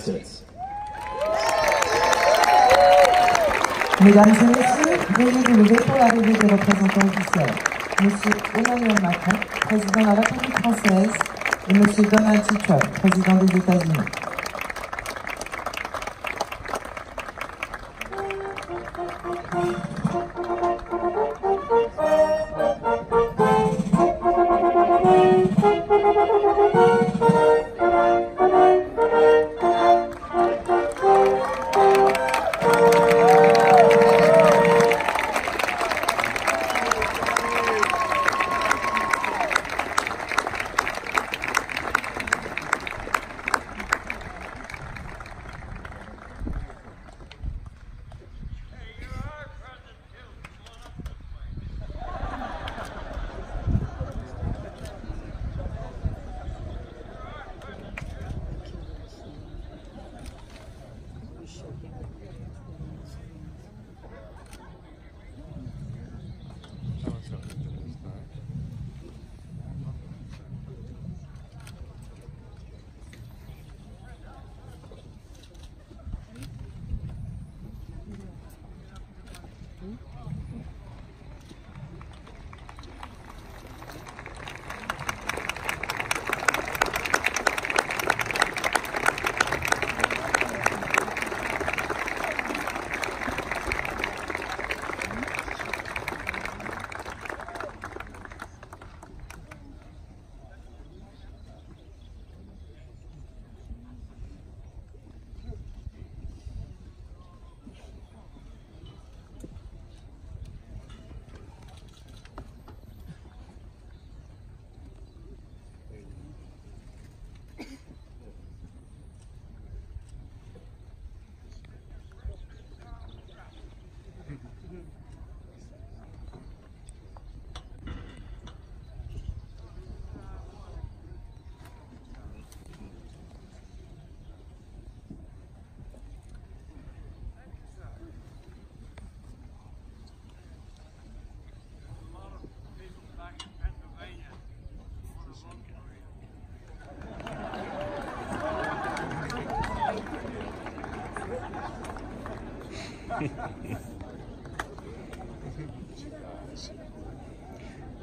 States. Mesdames et messieurs, veuillez vous lever pour l'arrivée des représentants officiels. Monsieur Emmanuel Macron, président de la République française, et Monsieur Donald J. Trump, président des États-Unis.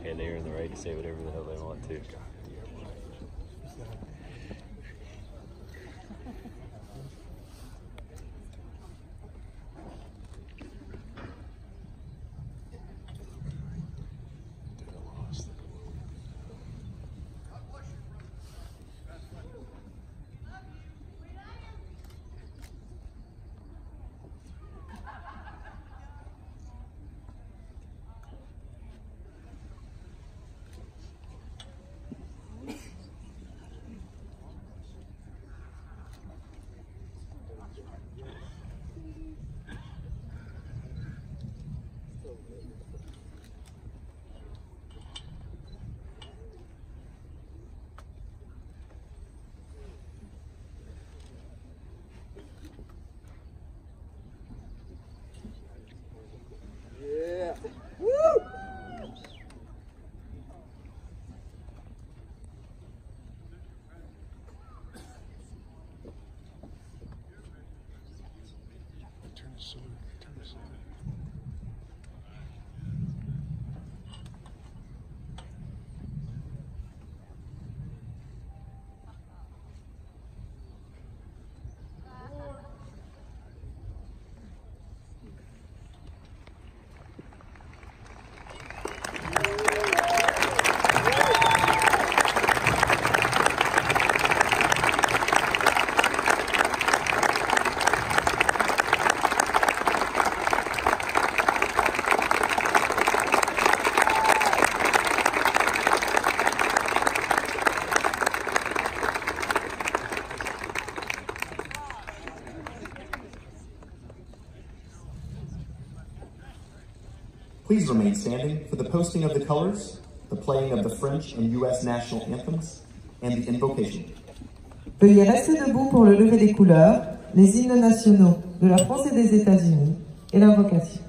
And they're in the right to say whatever the hell they want to. Please remain standing for the posting of the colors, the playing of the French and U.S. national anthems, and the invocation. Veuillez rester debout pour le lever des couleurs, les hymnes nationaux de la France et des États-Unis et l'invocation.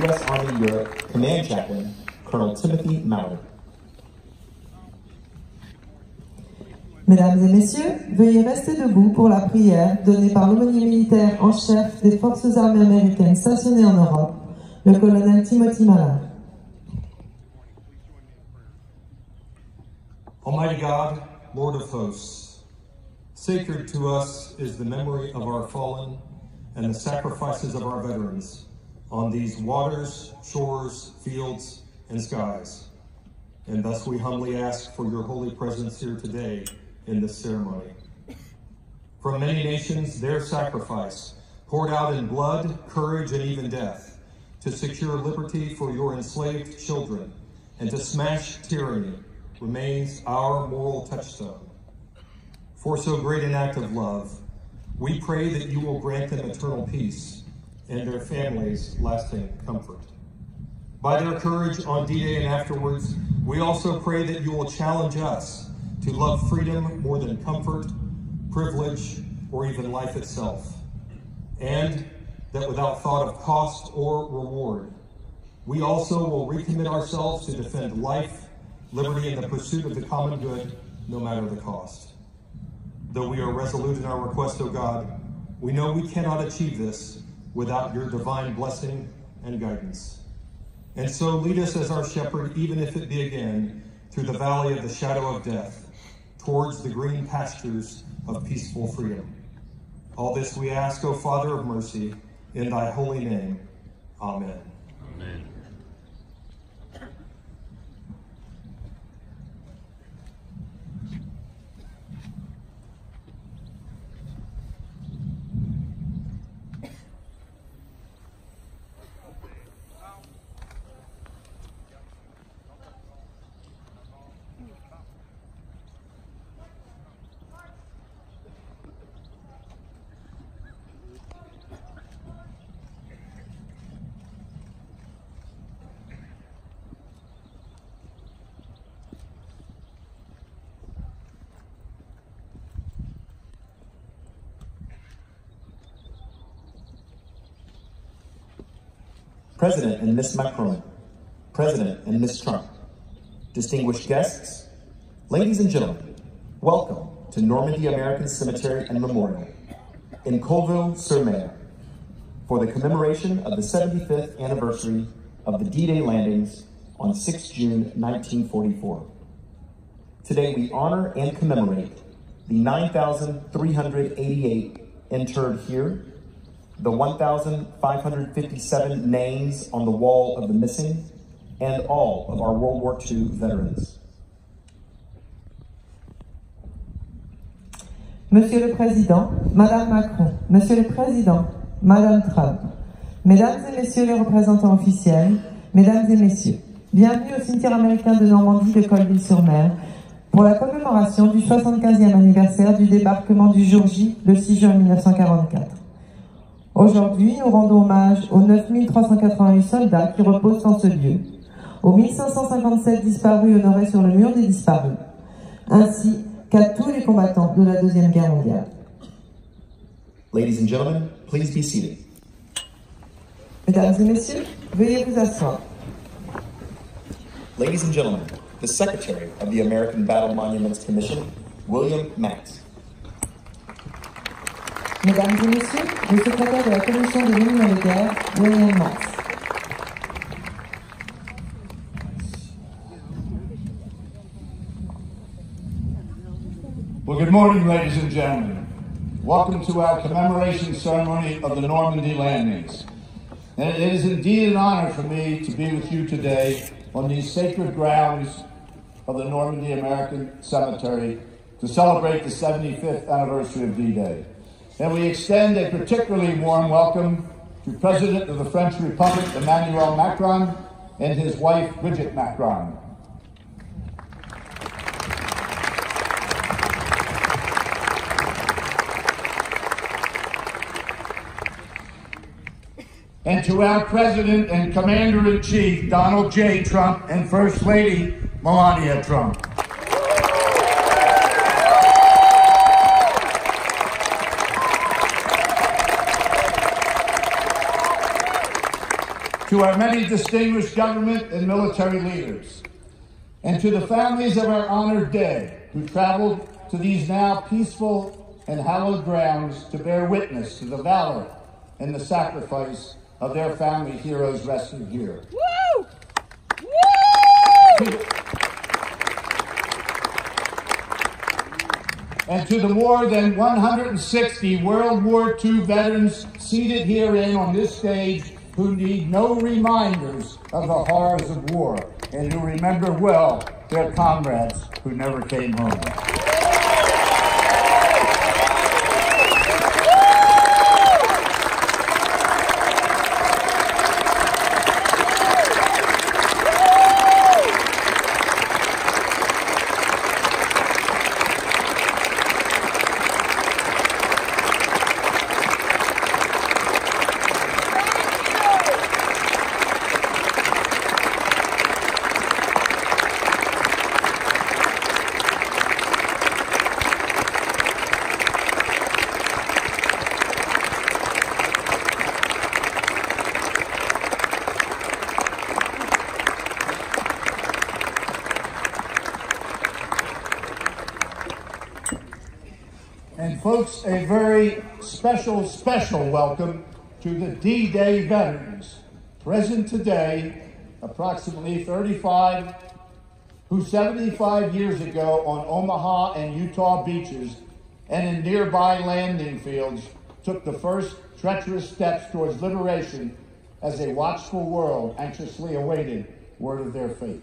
U.S. Army Europe Command Chaplain, Colonel Timothy Maurer. Mesdames et messieurs, veuillez rester debout pour la prière donnée par l'aumônier militaire en chef des forces armées américaines stationnées en Europe, le colonel Timothy Maurer. Almighty God, Lord of hosts, sacred to us is the memory of our fallen and the sacrifices of our veterans on these waters, shores, fields, and skies. And thus we humbly ask for your holy presence here today in this ceremony. From many nations, their sacrifice, poured out in blood, courage, and even death, to secure liberty for your enslaved children and to smash tyranny, remains our moral touchstone. For so great an act of love, we pray that you will grant them eternal peace and their families lasting comfort. By their courage on D-Day and afterwards, we also pray that you will challenge us to love freedom more than comfort, privilege, or even life itself. And that without thought of cost or reward, we also will recommit ourselves to defend life, liberty, and the pursuit of the common good, no matter the cost. Though we are resolute in our request, O God, we know we cannot achieve this without your divine blessing and guidance. And so lead us as our shepherd, even if it be again through the valley of the shadow of death, towards the green pastures of peaceful freedom. All this we ask, O Father of mercy, in thy holy name. Amen. Amen. President and Ms. Macron, President and Ms. Trump, distinguished guests, ladies and gentlemen, welcome to Normandy American Cemetery and Memorial in Colville-sur-Mer for the commemoration of the 75th anniversary of the D-Day landings on 6 June 1944. Today we honor and commemorate the 9,388 interred here, the 1,557 names on the wall of the missing, and all of our World War II veterans. Monsieur le Président, Madame Macron, Monsieur le Président, Madame Trump, Mesdames et Messieurs les représentants officiels, Mesdames et Messieurs, bienvenue au cimetière américain de Normandie de Colville-sur-Mer pour la commémoration du 75e anniversaire du débarquement du jour J, le 6 juin 1944. Aujourd'hui, nous rendons hommage aux 9388 soldats qui reposent en ce lieu, aux 1557 disparus honorés sur le mur des disparus, ainsi qu'à tous les combattants de la Deuxième Guerre mondiale. Ladies and gentlemen, please be seated. Mesdames et messieurs, veuillez vous asseoir. Ladies and gentlemen, the Secretary of the American Battle Monuments Commission, William Max. Mesdames et messieurs, le secrétaire de la Commission des monuments de guerre, William Max. Well, good morning, ladies and gentlemen. Welcome to our commemoration ceremony of the Normandy landings. And it is indeed an honor for me to be with you today on these sacred grounds of the Normandy American Cemetery to celebrate the 75th anniversary of D-Day. And we extend a particularly warm welcome to President of the French Republic, Emmanuel Macron, and his wife, Brigitte Macron. And to our President and Commander-in-Chief, Donald J. Trump, and First Lady, Melania Trump. To our many distinguished government and military leaders, and to the families of our honored dead who traveled to these now peaceful and hallowed grounds to bear witness to the valor and the sacrifice of their family heroes resting here. Woo! Woo! And to the more than 160 World War II veterans seated herein on this stage who need no reminders of the horrors of war and who remember well their comrades who never came home. And folks, a very special welcome to the D-Day veterans present today, approximately 35, who 75 years ago on Omaha and Utah beaches and in nearby landing fields took the first treacherous steps towards liberation as a watchful world anxiously awaited word of their fate.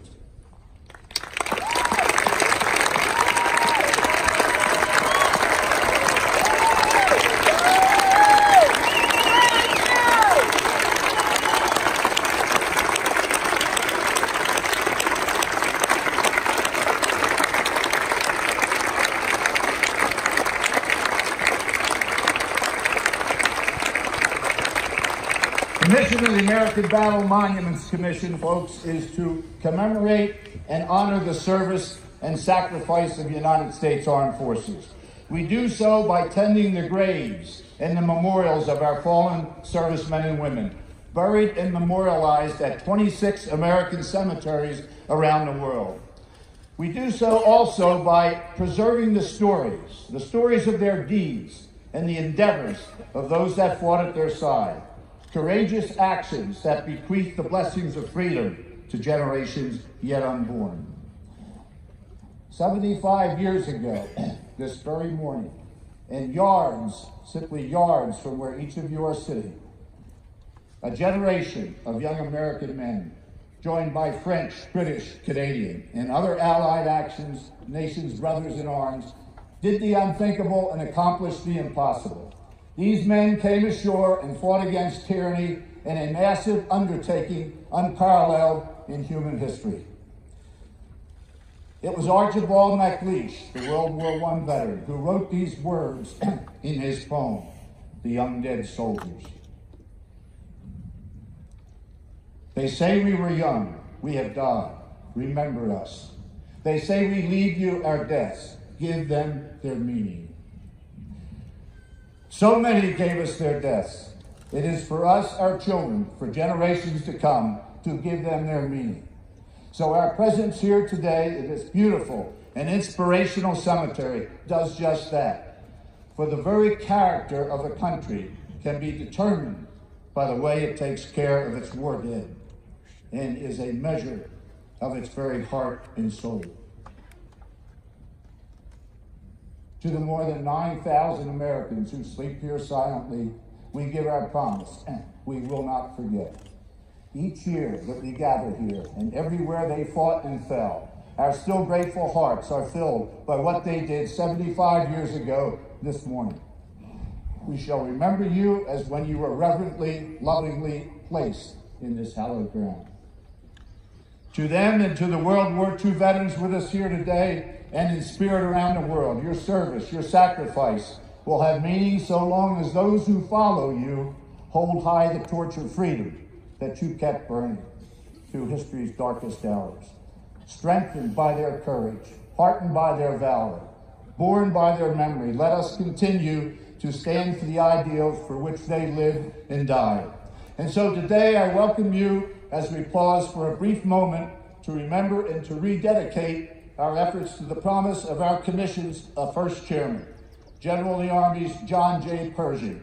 The mission of the American Battle Monuments Commission, folks, is to commemorate and honor the service and sacrifice of the United States Armed Forces. We do so by tending the graves and the memorials of our fallen servicemen and women, buried and memorialized at 26 American cemeteries around the world. We do so also by preserving the stories of their deeds and the endeavors of those that fought at their side. Courageous actions that bequeath the blessings of freedom to generations yet unborn. 75 years ago, this very morning, and yards, simply yards from where each of you are sitting, a generation of young American men, joined by French, British, Canadian, and other allied nations brothers in arms, did the unthinkable and accomplished the impossible. These men came ashore and fought against tyranny in a massive undertaking unparalleled in human history. It was Archibald MacLeish, the World War I veteran, who wrote these words in his poem, The Young Dead Soldiers. They say we were young, we have died, remember us. They say we leave you our deaths, give them their meaning. So many gave us their deaths. It is for us, our children, for generations to come, to give them their meaning. So our presence here today in this beautiful and inspirational cemetery does just that. For the very character of a country can be determined by the way it takes care of its war dead, and is a measure of its very heart and soul. To the more than 9,000 Americans who sleep here silently, we give our promise, and we will not forget. Each year that we gather here, and everywhere they fought and fell, our still grateful hearts are filled by what they did 75 years ago this morning. We shall remember you as when you were reverently, lovingly placed in this hallowed ground. To them and to the World War II veterans with us here today and in spirit around the world, your service, your sacrifice will have meaning so long as those who follow you hold high the torch of freedom that you kept burning through history's darkest hours. Strengthened by their courage, heartened by their valor, borne by their memory, let us continue to stand for the ideals for which they lived and died. And so today I welcome you as we pause for a brief moment to remember and to rededicate our efforts to the promise of our Commission's first chairman, General of the Army's John J. Pershing,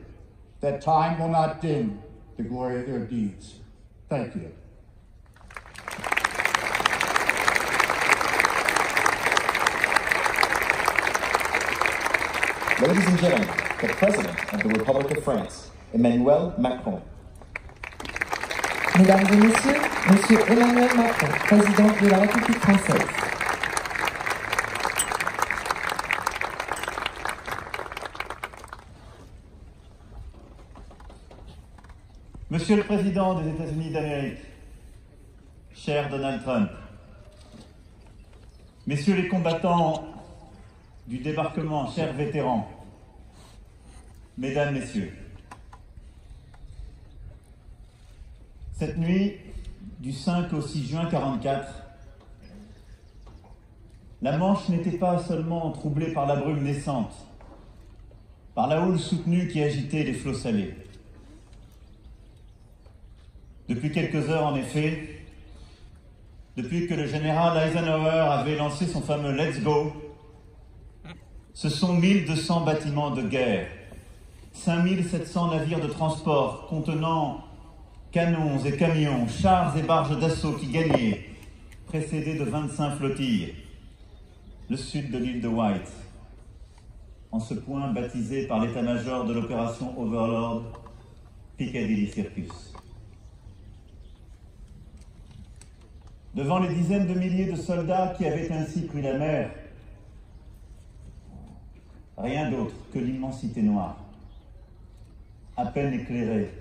that time will not dim the glory of their deeds. Thank you. Ladies and gentlemen, the President of the Republic of France, Emmanuel Macron. Mesdames et Messieurs, Monsieur Emmanuel Macron, Président de la République française. Monsieur le Président des États-Unis d'Amérique, cher Donald Trump, Messieurs les combattants du débarquement, chers vétérans, Mesdames, Messieurs, cette nuit, du 5 au 6 juin 1944, la Manche n'était pas seulement troublée par la brume naissante, par la houle soutenue qui agitait les flots salés. Depuis quelques heures, en effet, depuis que le général Eisenhower avait lancé son fameux « Let's go », ce sont 1200 bâtiments de guerre, 5700 navires de transport contenant canons et camions, chars et barges d'assaut qui gagnaient, précédés de 25 flottilles, le sud de l'île de White, en ce point baptisé par l'état-major de l'opération Overlord, Piccadilly Circus. Devant les dizaines de milliers de soldats qui avaient ainsi pris la mer, rien d'autre que l'immensité noire, à peine éclairée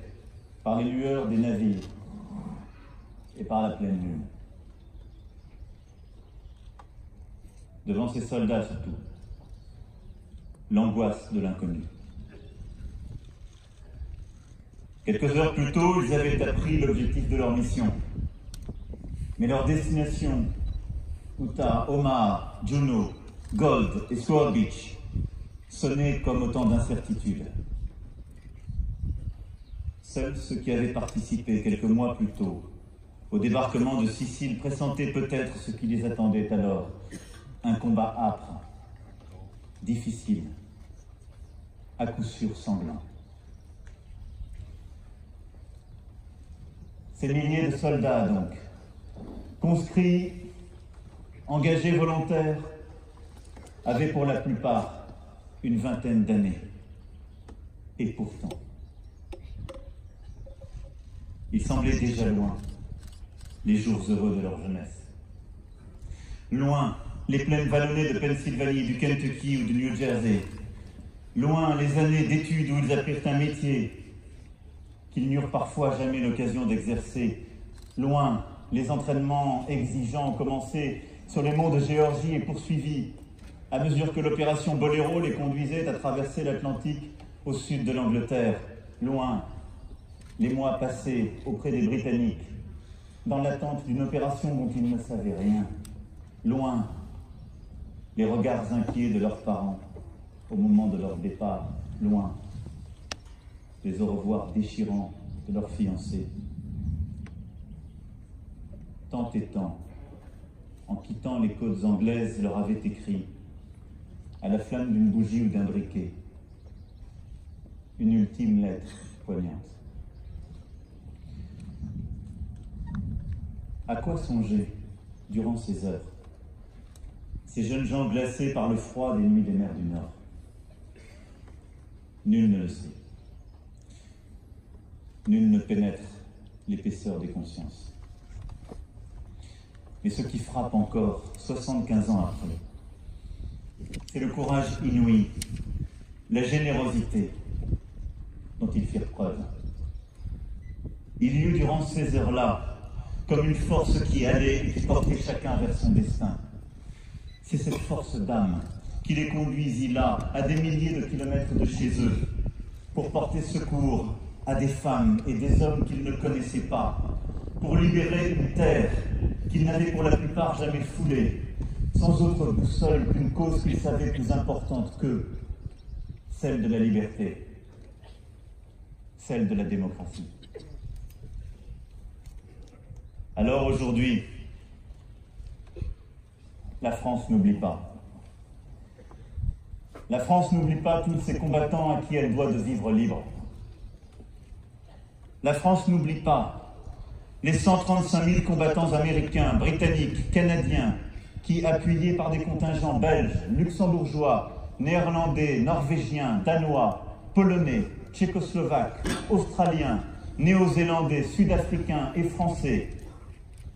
par les lueurs des navires et par la pleine lune. Devant ces soldats surtout, l'angoisse de l'inconnu. Quelques heures plus tôt, ils avaient appris l'objectif de leur mission. Mais leur destination, Utah, Omaha, Juneau, Gold et Sword Beach, sonnaient comme autant d'incertitudes. Seuls ceux qui avaient participé quelques mois plus tôt au débarquement de Sicile pressentaient peut-être ce qui les attendait alors, un combat âpre, difficile, à coup sûr sanglant. Ces milliers de soldats, donc, conscrits, engagés volontaires, avaient pour la plupart une vingtaine d'années. Et pourtant, ils semblaient déjà loin, les jours heureux de leur jeunesse. Loin, les plaines vallonnées de Pennsylvanie, du Kentucky ou du New Jersey. Loin, les années d'études où ils apprirent un métier qu'ils n'eurent parfois jamais l'occasion d'exercer. Loin, les entraînements exigeants commencés sur les monts de Géorgie est poursuivie à mesure que l'opération Boléro les conduisait à traverser l'Atlantique au sud de l'Angleterre, loin, les mois passés auprès des Britanniques, dans l'attente d'une opération dont ils ne savaient rien, loin, les regards inquiets de leurs parents au moment de leur départ, loin, les au revoir déchirants de leurs fiancés. Tant et tant, en quittant les côtes anglaises, leur avait écrit, à la flamme d'une bougie ou d'un briquet, une ultime lettre poignante. À quoi songer durant ces heures, ces jeunes gens glacés par le froid des nuits des mers du Nord? Nul ne le sait. Nul ne pénètre l'épaisseur des consciences. Mais ce qui frappe encore, 75 ans après, c'est le courage inouï, la générosité dont ils firent preuve. Il y eut durant ces heures-là comme une force qui allait et qui portait chacun vers son destin. C'est cette force d'âme qui les conduisit là, à des milliers de kilomètres de chez eux, pour porter secours à des femmes et des hommes qu'ils ne connaissaient pas, pour libérer une terre qu'ils n'avaient pour la plupart jamais foulée, sans autre boussole qu'une cause qu'ils savaient plus importante qu'eux, celle de la liberté, celle de la démocratie. Alors aujourd'hui, la France n'oublie pas. La France n'oublie pas tous ces combattants à qui elle doit de vivre libre. La France n'oublie pas les 135 000 combattants américains, britanniques, canadiens, qui, appuyés par des contingents belges, luxembourgeois, néerlandais, norvégiens, danois, polonais, tchécoslovaques, australiens, néo-zélandais, sud-africains et français,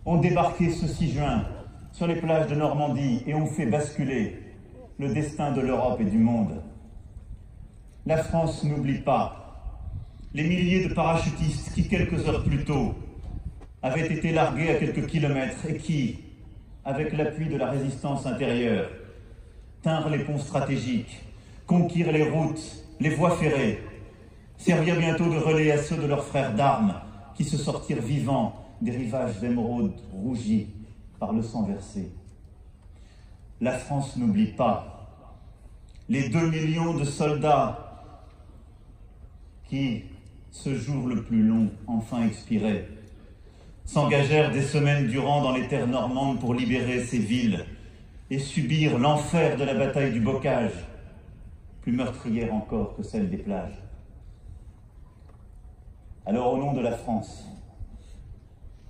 ont débarqué ce 6 juin sur les plages de Normandie et ont fait basculer le destin de l'Europe et du monde. La France n'oublie pas les milliers de parachutistes qui, quelques heures plus tôt, avaient été largués à quelques kilomètres et qui, avec l'appui de la résistance intérieure, tinrent les ponts stratégiques, conquirent les routes, les voies ferrées, servirent bientôt de relais à ceux de leurs frères d'armes qui se sortirent vivants des rivages d'émeraude rougis par le sang versé. La France n'oublie pas les 2 millions de soldats qui, ce jour le plus long enfin expiré, s'engagèrent des semaines durant dans les terres normandes pour libérer ces villes et subir l'enfer de la bataille du Bocage, plus meurtrière encore que celle des plages. Alors, au nom de la France,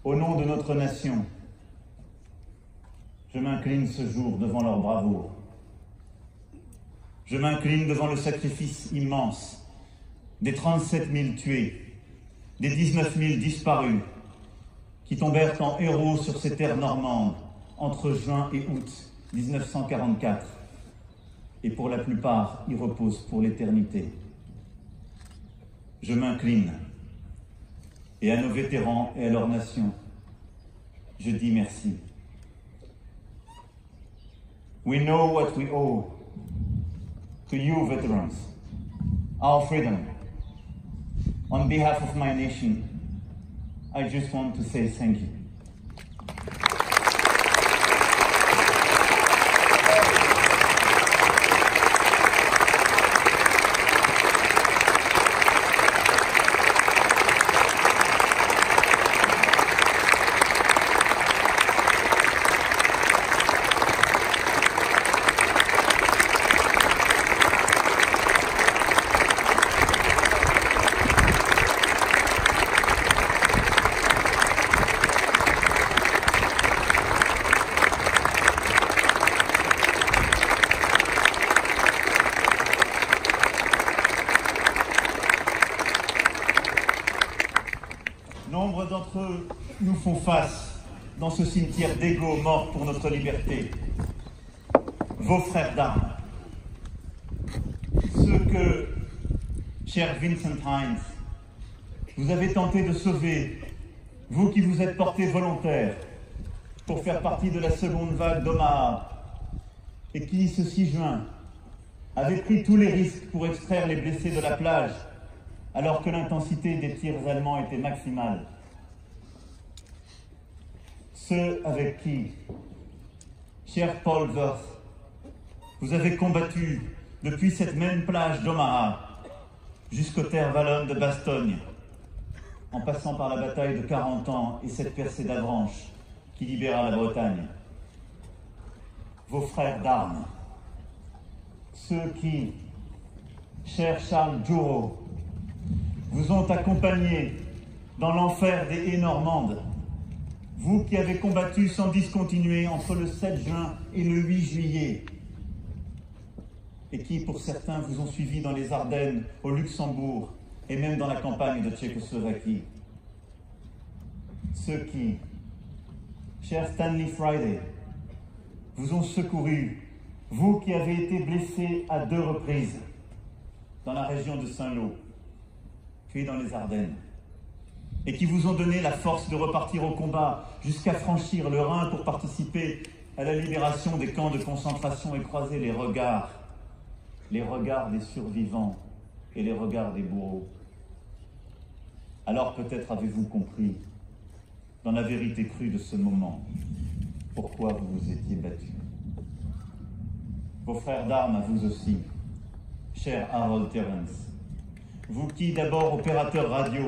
au nom de notre nation, je m'incline ce jour devant leur bravoure. Je m'incline devant le sacrifice immense des 37 000 tués, des 19 000 disparus, qui tombèrent en héros sur ces terres normandes entre juin et août 1944, et pour la plupart y reposent pour l'éternité. Je m'incline, et à nos vétérans et à leur nation, je dis merci. We know what we owe to you veterans, our freedom. On behalf of my nation, I just want to say thank you. Nombre d'entre eux nous font face dans ce cimetière d'égaux morts pour notre liberté. Vos frères d'armes, ceux que, cher Vincent Hines, vous avez tenté de sauver, vous qui vous êtes portés volontaires pour faire partie de la seconde vague d'Omaha et qui, ce 6 juin, avait pris tous les risques pour extraire les blessés de la plage alors que l'intensité des tirs allemands était maximale. Ceux avec qui, cher Paul Worth, vous avez combattu depuis cette même plage d'Omaha jusqu'aux terres wallonnes de Bastogne, en passant par la bataille de 40 ans et cette percée d'Avranches qui libéra la Bretagne. Vos frères d'armes, ceux qui, cher Charles Djourot, vous ont accompagné dans l'enfer des haies normandes, vous qui avez combattu sans discontinuer entre le 7 juin et le 8 juillet, et qui, pour certains, vous ont suivi dans les Ardennes, au Luxembourg, et même dans la campagne de Tchécoslovaquie. Ceux qui, cher Stanley Friday, vous ont secouru, vous qui avez été blessé à 2 reprises, dans la région de Saint-Lô, puis dans les Ardennes, et qui vous ont donné la force de repartir au combat jusqu'à franchir le Rhin pour participer à la libération des camps de concentration et croiser les regards des survivants et les regards des bourreaux. Alors peut-être avez-vous compris, dans la vérité crue de ce moment, pourquoi vous vous étiez battus. Vos frères d'armes à vous aussi, cher Harold Terrence, vous qui, d'abord opérateur radio,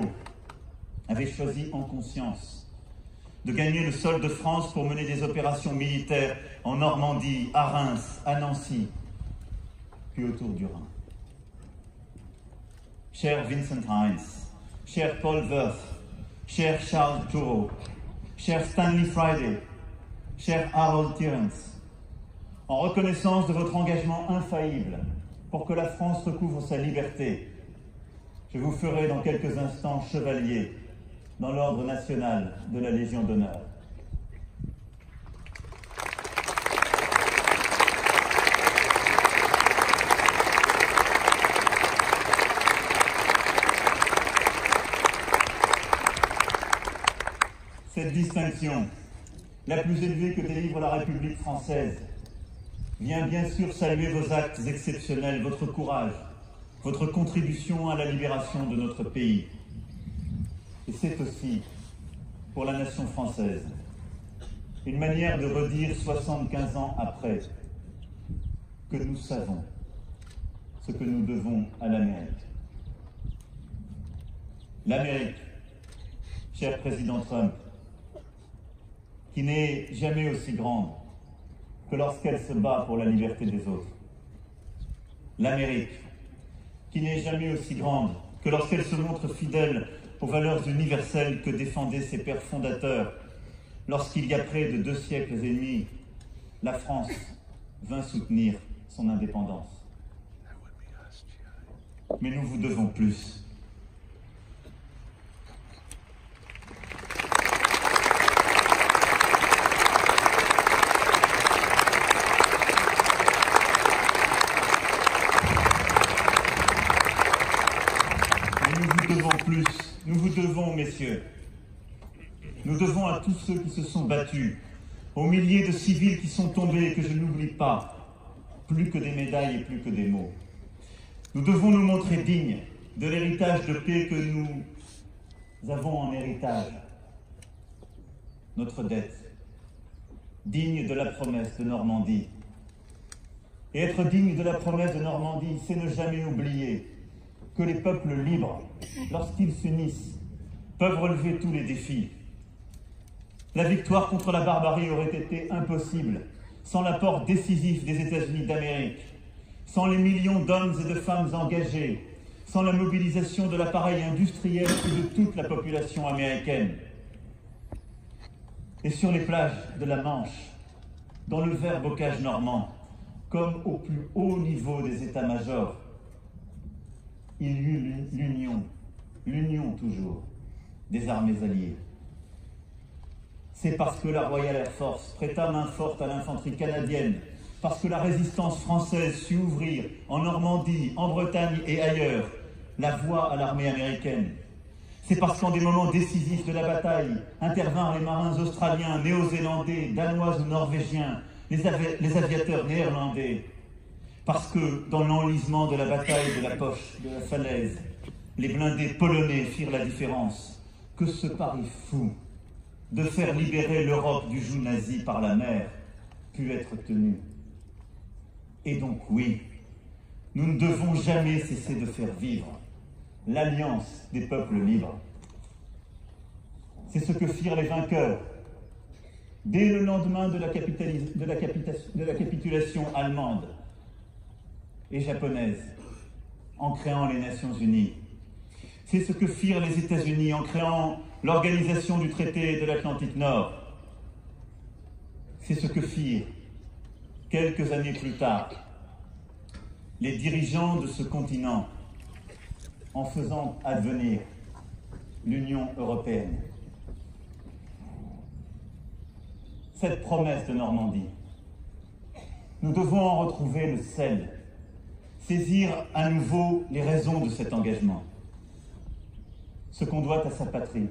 avez choisi en conscience de gagner le sol de France pour mener des opérations militaires en Normandie, à Reims, à Nancy, puis autour du Rhin. Cher Vincent Hines, cher Paul Worth, cher Charles Djourot, cher Stanley Friday, cher Harold Terrence, en reconnaissance de votre engagement infaillible pour que la France recouvre sa liberté, je vous ferai dans quelques instants chevalier dans l'ordre national de la Légion d'honneur. Cette distinction, la plus élevée que délivre la République française, vient bien sûr saluer vos actes exceptionnels, votre courage, votre contribution à la libération de notre pays. Et c'est aussi, pour la nation française, une manière de redire 75 ans après que nous savons ce que nous devons à l'Amérique. L'Amérique, cher président Trump, qui n'est jamais aussi grande que lorsqu'elle se bat pour la liberté des autres. L'Amérique, qui n'est jamais aussi grande que lorsqu'elle se montre fidèle aux valeurs universelles que défendaient ses pères fondateurs, lorsqu'il y a près de 2 siècles et demi, la France vint soutenir son indépendance. Mais nous vous devons plus. Nous vous devons, messieurs, nous devons à tous ceux qui se sont battus, aux milliers de civils qui sont tombés et que je n'oublie pas, plus que des médailles et plus que des mots. Nous devons nous montrer dignes de l'héritage de paix que nous avons en héritage, notre dette, digne de la promesse de Normandie. Et être digne de la promesse de Normandie, c'est ne jamais oublier que les peuples libres, lorsqu'ils s'unissent, peuvent relever tous les défis. La victoire contre la barbarie aurait été impossible sans l'apport décisif des États-Unis d'Amérique, sans les millions d'hommes et de femmes engagés, sans la mobilisation de l'appareil industriel et de toute la population américaine. Et sur les plages de la Manche, dans le vert bocage normand, comme au plus haut niveau des états-majors, il y eut l'union toujours, des armées alliées. C'est parce que la Royal Air Force prêta main forte à l'infanterie canadienne, parce que la résistance française sut ouvrir en Normandie, en Bretagne et ailleurs la voie à l'armée américaine, C'est parce qu'en des moments décisifs de la bataille intervinrent les marins australiens, néo-zélandais, danois ou norvégiens, les aviateurs néerlandais. Parce que dans l'enlisement de la bataille de la poche, de la falaise, les blindés polonais firent la différence. Que ce pari fou de faire libérer l'Europe du joug nazi par la mer put être tenu. Et donc oui, nous ne devons jamais cesser de faire vivre l'alliance des peuples libres. C'est ce que firent les vainqueurs dès le lendemain de la capitulation allemande et japonaise en créant les Nations Unies. C'est ce que firent les États-Unis en créant l'Organisation du traité de l'Atlantique Nord. C'est ce que firent, quelques années plus tard, les dirigeants de ce continent en faisant advenir l'Union européenne. Cette promesse de Normandie, nous devons en retrouver le sel, saisir à nouveau les raisons de cet engagement, ce qu'on doit à sa patrie,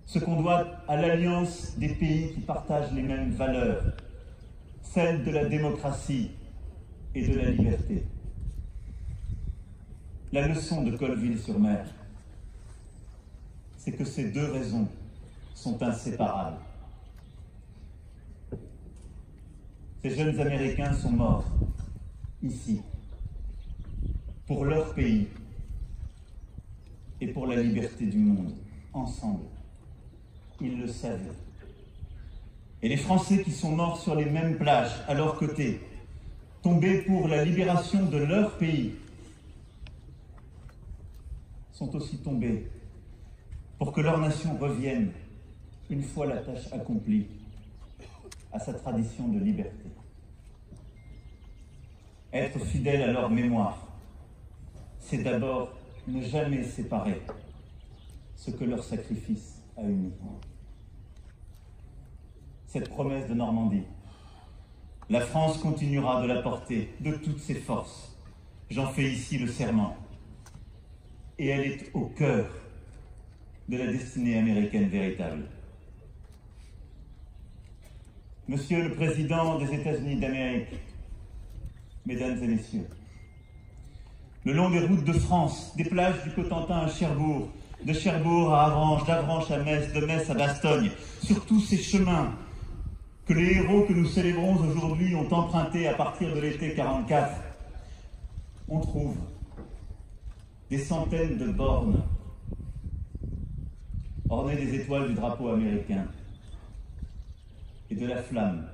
ce qu'on doit à l'alliance des pays qui partagent les mêmes valeurs, celles de la démocratie et de la liberté. La leçon de Colville-sur-Mer, c'est que ces deux raisons sont inséparables. Ces jeunes Américains sont morts, ici, pour leur pays et pour la liberté du monde, ensemble. Ils le savaient. Et les Français qui sont morts sur les mêmes plages, à leur côté, tombés pour la libération de leur pays, sont aussi tombés pour que leur nation revienne, une fois la tâche accomplie, à sa tradition de liberté. Être fidèle à leur mémoire, c'est d'abord ne jamais séparer ce que leur sacrifice a uni. Cette promesse de Normandie, la France continuera de la porter de toutes ses forces. J'en fais ici le serment. Et elle est au cœur de la destinée américaine véritable. Monsieur le Président des États-Unis d'Amérique, Mesdames et Messieurs, le long des routes de France, des plages du Cotentin à Cherbourg, de Cherbourg à Avranches, d'Avranches à Metz, de Metz à Bastogne, sur tous ces chemins que les héros que nous célébrons aujourd'hui ont empruntés à partir de l'été 44, on trouve des centaines de bornes ornées des étoiles du drapeau américain et de la flamme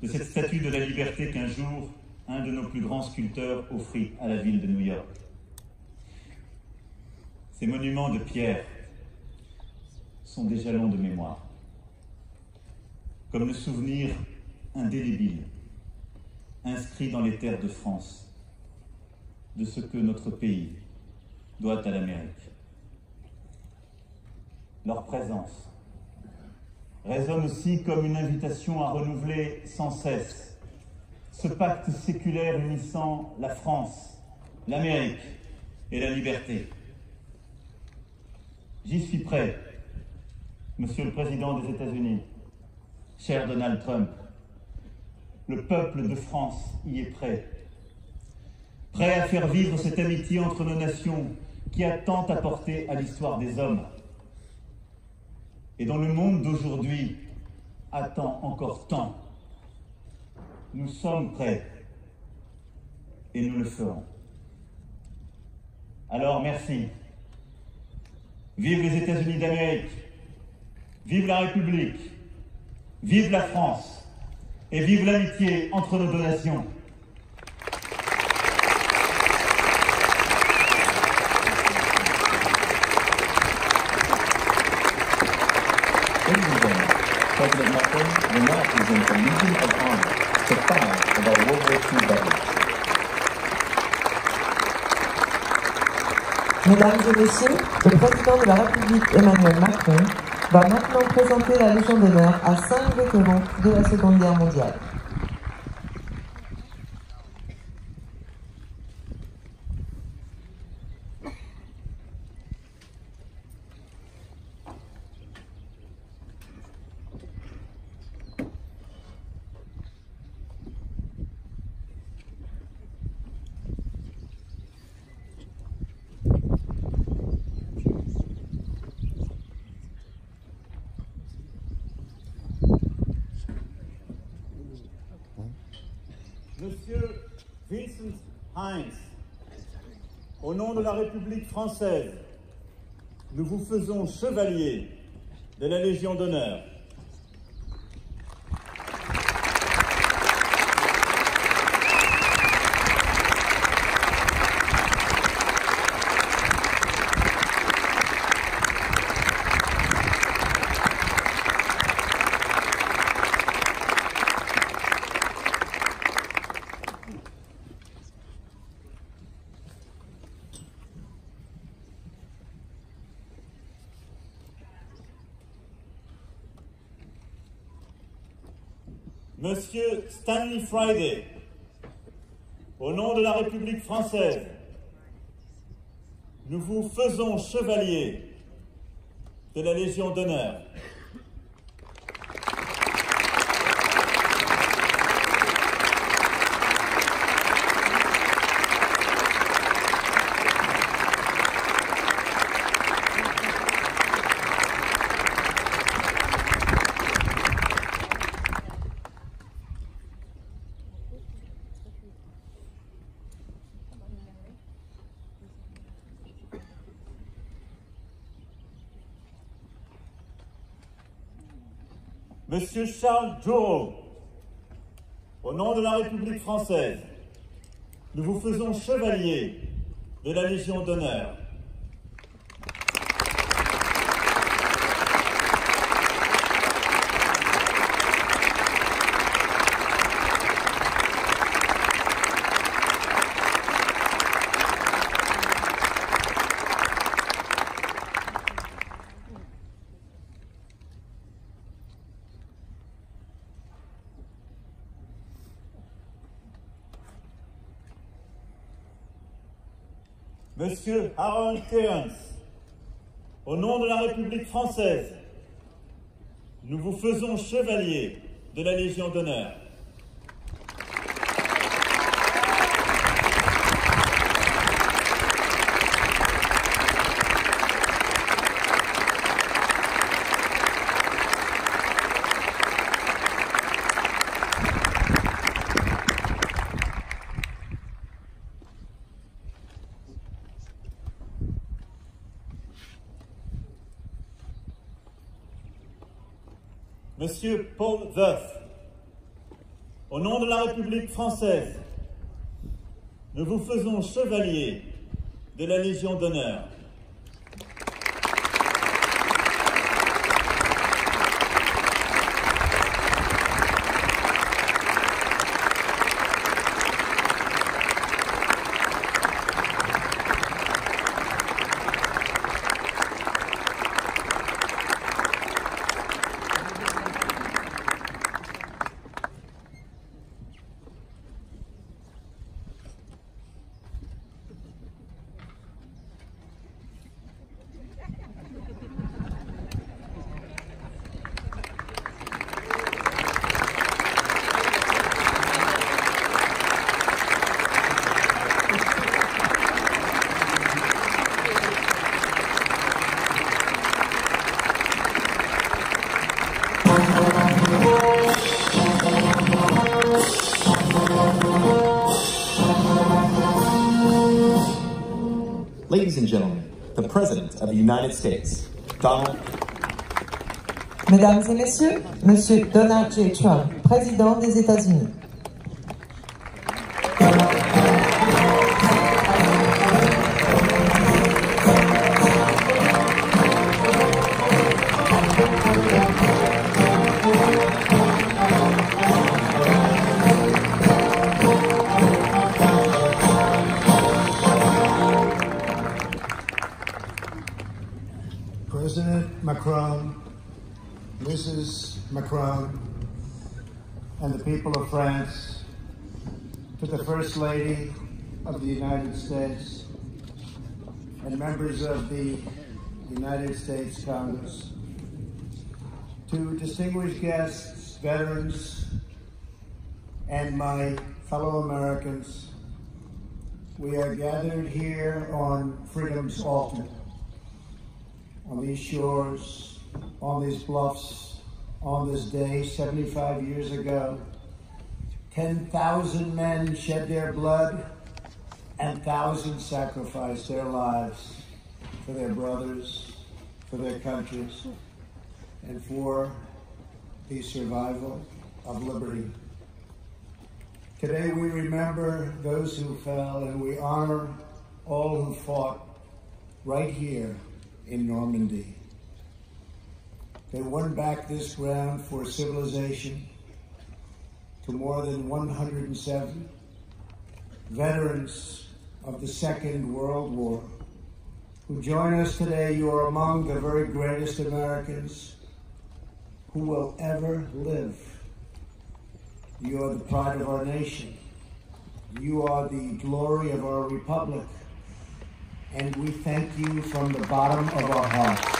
de cette statue de la liberté qu'un jour un de nos plus grands sculpteurs offrit à la ville de New York. Ces monuments de pierre sont des jalons de mémoire, comme le souvenir indélébile inscrit dans les terres de France de ce que notre pays doit à l'Amérique. Leur présence résonne aussi comme une invitation à renouveler sans cesse ce pacte séculaire unissant la France, l'Amérique et la liberté. J'y suis prêt, Monsieur le Président des États-Unis, cher Donald Trump. Le peuple de France y est prêt. Prêt à faire vivre cette amitié entre nos nations qui a tant apporté à l'histoire des hommes et dont le monde d'aujourd'hui attend encore tant. Nous sommes prêts et nous le ferons. Alors merci. Vive les États-Unis d'Amérique, vive la République, vive la France et vive l'amitié entre nos deux nations. President Marcon will now present the Legion of Honor to 5 of our World War II veterans. Mesdames et Messieurs, le Président de la République Emmanuel Macron va maintenant présenter la Légion d'honneur à 5 vétérans de la Seconde Guerre mondiale. Vincent Hines, au nom de la République française, nous vous faisons chevalier de la Légion d'honneur. Monsieur Stanley Friday, au nom de la République française, nous vous faisons chevalier de la Légion d'honneur. Monsieur Charles Jourot, au nom de la République française, nous vous faisons chevalier de la Légion d'honneur. Monsieur Harold Kearns, au nom de la République française, nous vous faisons chevalier de la Légion d'honneur. Monsieur Paul Veuf, au nom de la République française, nous vous faisons chevalier de la Légion d'honneur. Ladies and gentlemen, the President of the United States, Donald. Mesdames et messieurs, Monsieur Donald J. Trump, Président des États-Unis. President Macron, Mrs. Macron, and the people of France, to the First Lady of the United States and members of the United States Congress, to distinguished guests, veterans, and my fellow Americans, we are gathered here on freedom's altar, on these shores, on these bluffs, on this day 75 years ago, 10,000 men shed their blood and thousands sacrificed their lives for their brothers, for their countries, and for the survival of liberty. Today we remember those who fell and we honor all who fought right here in Normandy. They won back this ground for civilization to more than 107 veterans of the Second World War who join us today. You are among the very greatest Americans who will ever live. You are the pride of our nation. You are the glory of our republic. And we thank you from the bottom of our hearts.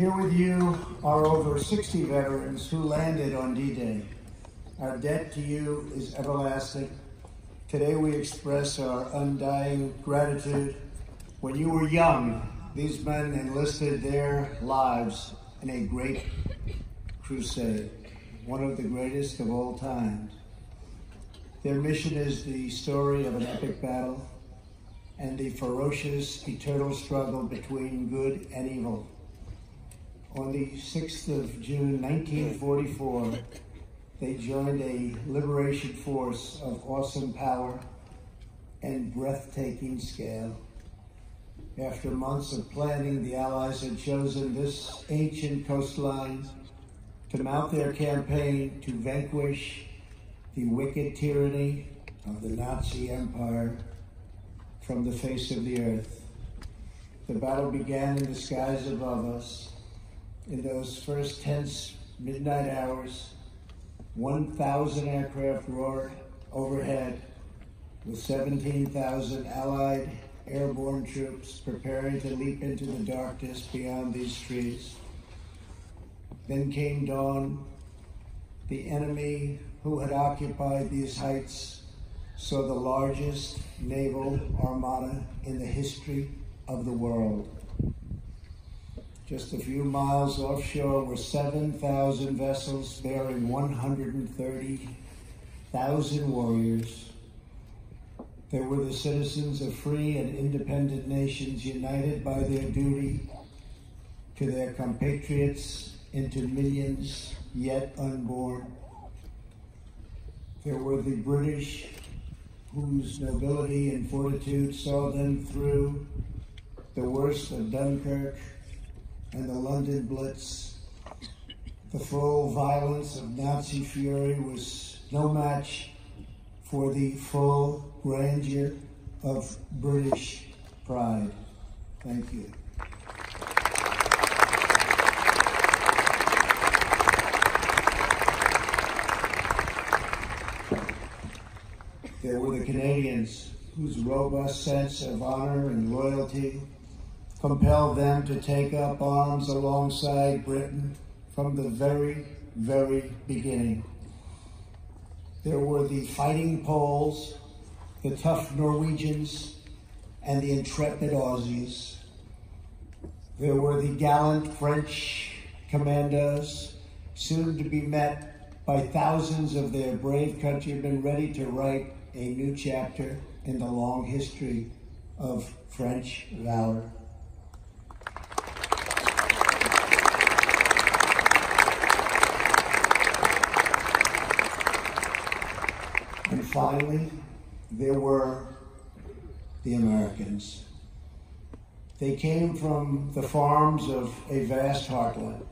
Here with you are over 60 veterans who landed on D-Day. Our debt to you is everlasting. Today we express our undying gratitude. When you were young, these men enlisted their lives in a great crusade, one of the greatest of all times. Their mission is the story of an epic battle and the ferocious, eternal struggle between good and evil. On the 6th of June, 1944, they joined a liberation force of awesome power and breathtaking scale. After months of planning, the Allies had chosen this ancient coastline to mount their campaign to vanquish the wicked tyranny of the Nazi Empire from the face of the earth. The battle began in the skies above us. In those first tense midnight hours, 1,000 aircraft roared overhead with 17,000 Allied airborne troops preparing to leap into the darkness beyond these trees. Then came dawn. The enemy who had occupied these heights saw the largest naval armada in the history of the world. Just a few miles offshore were 7,000 vessels bearing 130,000 warriors. They were the citizens of free and independent nations united by their duty to their compatriots into millions yet unborn. There were the British whose nobility and fortitude saw them through the worst of Dunkirk and the London Blitz. The full violence of Nazi fury was no match for the full grandeur of British pride. Thank you. There were the Canadians whose robust sense of honor and loyalty compelled them to take up arms alongside Britain from the very, very beginning. There were the fighting Poles, the tough Norwegians, and the intrepid Aussies. There were the gallant French commandos, soon to be met by thousands of their brave countrymen ready to write a new chapter in the long history of French valor. And finally, there were the Americans. They came from the farms of a vast heartland,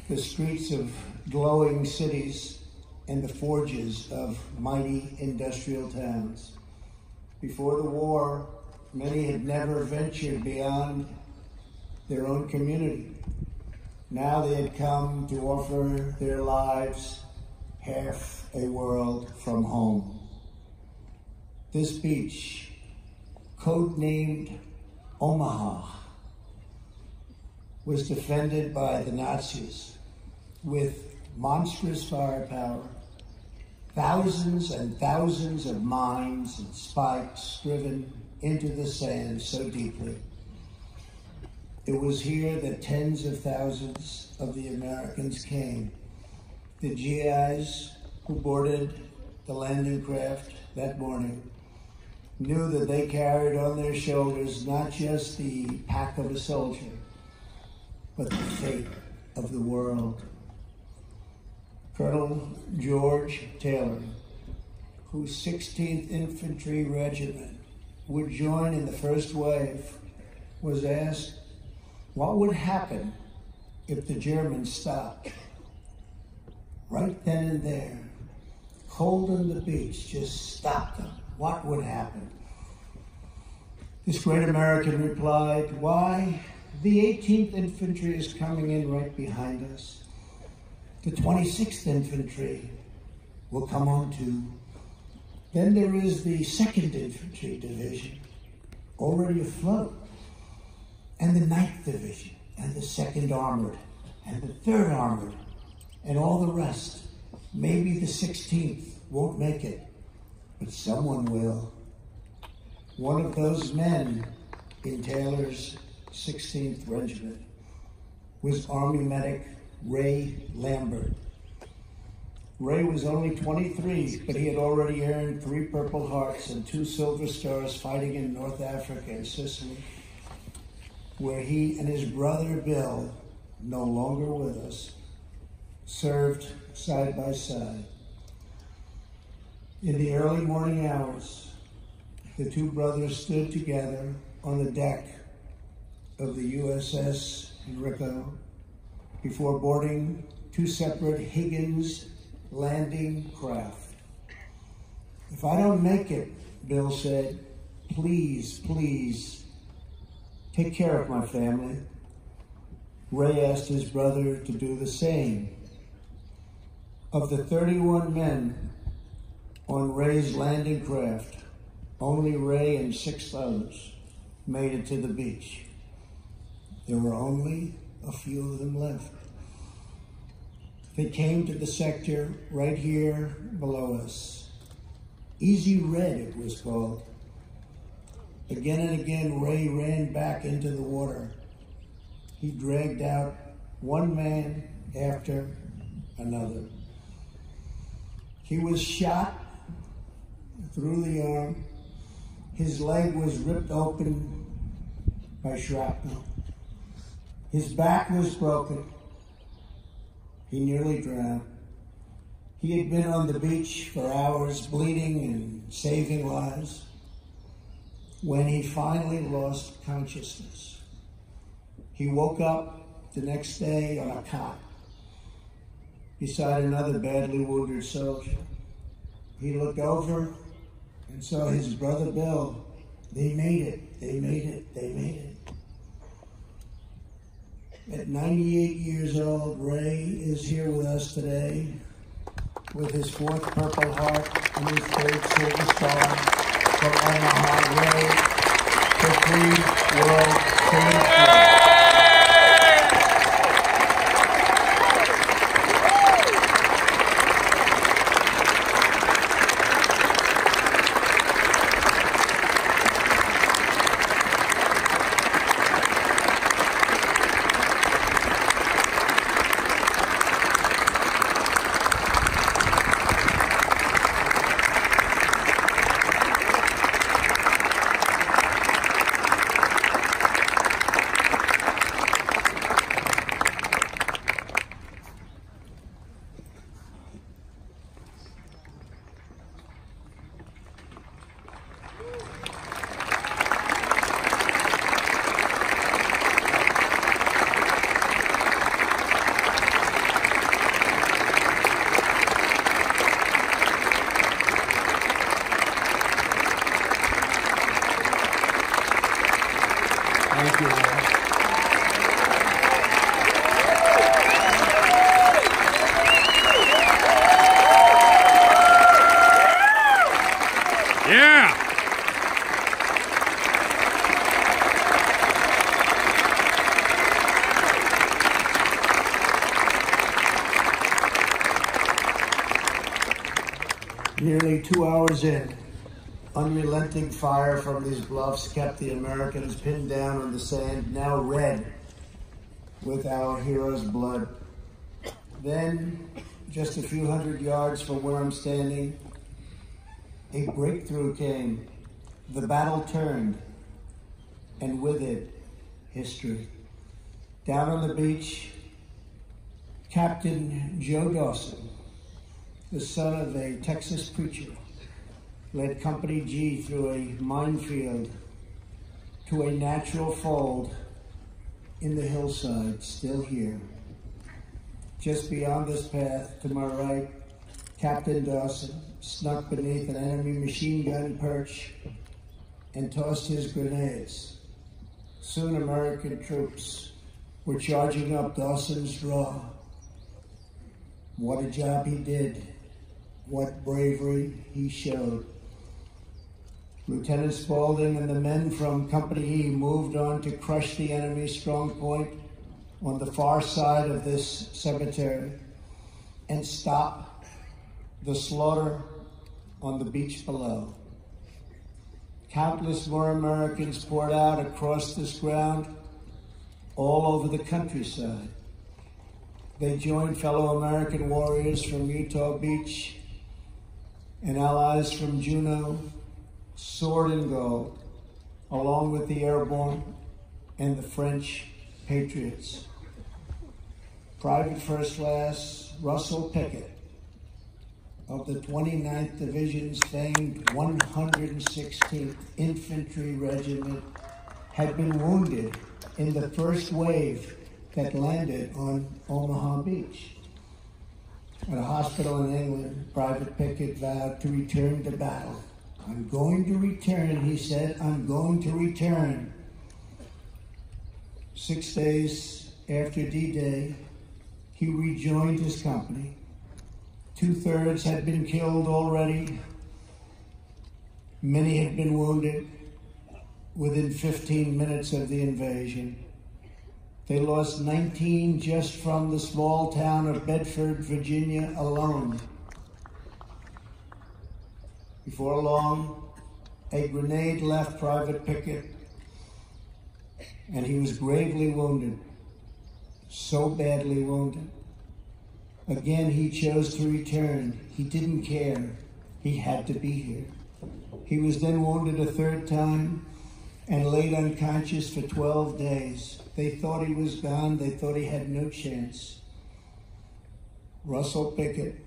the streets of glowing cities, and the forges of mighty industrial towns. Before the war, many had never ventured beyond their own community. Now they had come to offer their lives half a world from home. This beach, codenamed Omaha, was defended by the Nazis with monstrous firepower, thousands and thousands of mines and spikes driven into the sand so deeply. It was here that tens of thousands of the Americans came. The GIs who boarded the landing craft that morning knew that they carried on their shoulders not just the pack of a soldier, but the fate of the world. Colonel George Taylor, whose 16th Infantry Regiment would join in the first wave, was asked what would happen if the Germans stopped. Right then and there, cold on the beach, just stopped them. What would happen? This great American replied, "Why, the 18th Infantry is coming in right behind us. The 26th Infantry will come on too. Then there is the 2nd Infantry Division, already afloat, and the 9th Division, and the 2nd Armored, and the 3rd Armored, and all the rest. Maybe the 16th won't make it, but someone will." One of those men in Taylor's 16th Regiment was Army medic Ray Lambert. Ray was only 23, but he had already earned 3 Purple Hearts and 2 Silver Stars fighting in North Africa and Sicily, where he and his brother Bill, no longer with us, served side by side. In the early morning hours, the 2 brothers stood together on the deck of the USS Enrico before boarding 2 separate Higgins landing craft. "If I don't make it," Bill said, "please, please, take care of my family." Ray asked his brother to do the same. Of the 31 men on Ray's landing craft, only Ray and 6 others made it to the beach. There were only a few of them left. They came to the sector right here below us. Easy Red, it was called. Again and again, Ray ran back into the water. He dragged out one man after another. He was shot through the arm. His leg was ripped open by shrapnel. His back was broken. He nearly drowned. He had been on the beach for hours, bleeding and saving lives, when he finally lost consciousness. He woke up the next day on a cot beside another badly wounded soldier. He looked over and saw his brother Bill. They made it, they made it, they made it. At 98 years old, Ray is here with us today with his 4th Purple Heart and his 3rd Silver Star from Omaha. Ray, the free world salute you. Thank you. Nearly 2 hours in, unrelenting fire from these bluffs kept the Americans pinned down on the sand, now red with our heroes' blood. Then, just a few hundred yards from where I'm standing, a breakthrough came. The battle turned, and with it, history. Down on the beach, Captain Joe Dawson, the son of a Texas preacher, led Company G through a minefield to a natural fold in the hillside, still here. Just beyond this path, to my right, Captain Dawson snuck beneath an enemy machine gun perch and tossed his grenades. Soon American troops were charging up Dawson's draw. What a job he did. What bravery he showed. Lieutenant Spaulding and the men from Company E moved on to crush the enemy's strong point on the far side of this cemetery and stop the slaughter on the beach below. Countless more Americans poured out across this ground all over the countryside. They joined fellow American warriors from Utah Beach and allies from Juneau, sword and gold, along with the airborne and the French patriots. Private First Class Russell Pickett of the 29th Division's famed 116th Infantry Regiment had been wounded in the first wave that landed on Omaha Beach. At a hospital in England, Private Pickett vowed to return to battle. I'm going to return, he said, I'm going to return. 6 days after D-Day, he rejoined his company. 2/3 had been killed already. Many had been wounded within 15 minutes of the invasion. They lost 19 just from the small town of Bedford, Virginia alone. Before long, a grenade left Private Pickett, and he was gravely wounded, so badly wounded. Again, he chose to return. He didn't care. He had to be here. He was then wounded a third time and laid unconscious for 12 days. They thought he was gone. They thought he had no chance. Russell Pickett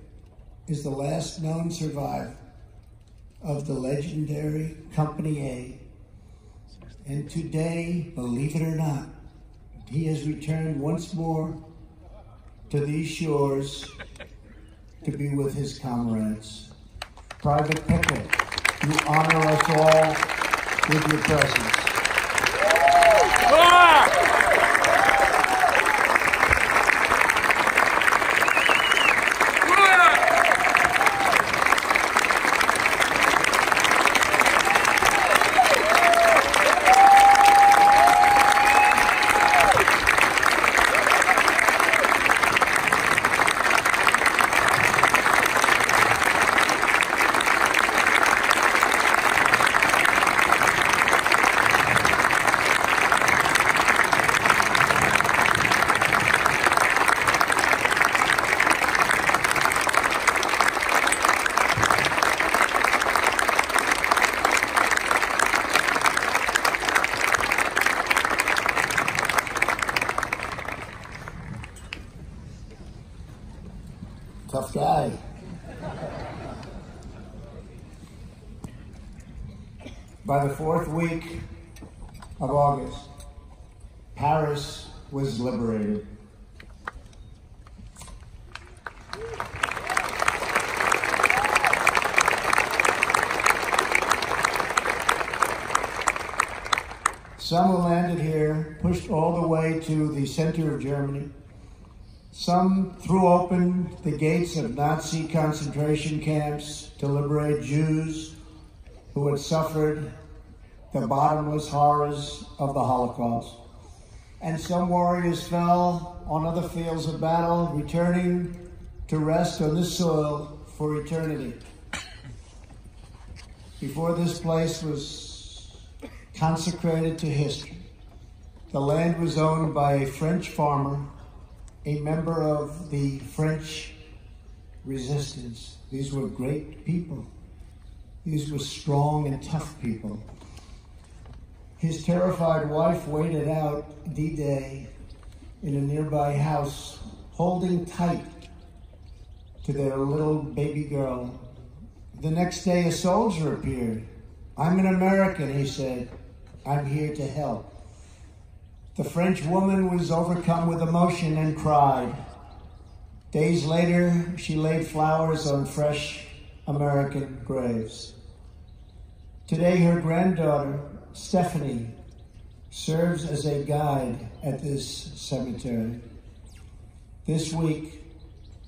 is the last known survivor of the legendary Company A. And today, believe it or not, he has returned once more to these shores to be with his comrades. Private Pickett, you honor us all with your presence. Tough guy. By the 4th week of August, Paris was liberated. Some who landed here pushed all the way to the center of Germany. Some threw open the gates of Nazi concentration camps to liberate Jews who had suffered the bottomless horrors of the Holocaust. And some warriors fell on other fields of battle, returning to rest on this soil for eternity. before this place was consecrated to history. The land was owned by a French farmer, a member of the French resistance. These were great people. These were strong and tough people. His terrified wife waited out D-Day in a nearby house, holding tight to their little baby girl. The next day, a soldier appeared. "I'm an American," he said. "I'm here to help." The French woman was overcome with emotion and cried. Days later, she laid flowers on fresh American graves. Today, her granddaughter, Stephanie, serves as a guide at this cemetery. This week,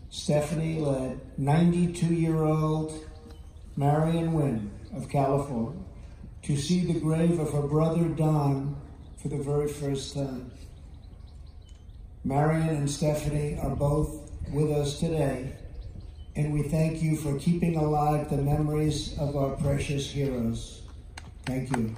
Stephanie led 92-year-old Marion Wynn of California to see the grave of her brother Don for the very first time. Marion and Stephanie are both with us today, and we thank you for keeping alive the memories of our precious heroes. Thank you.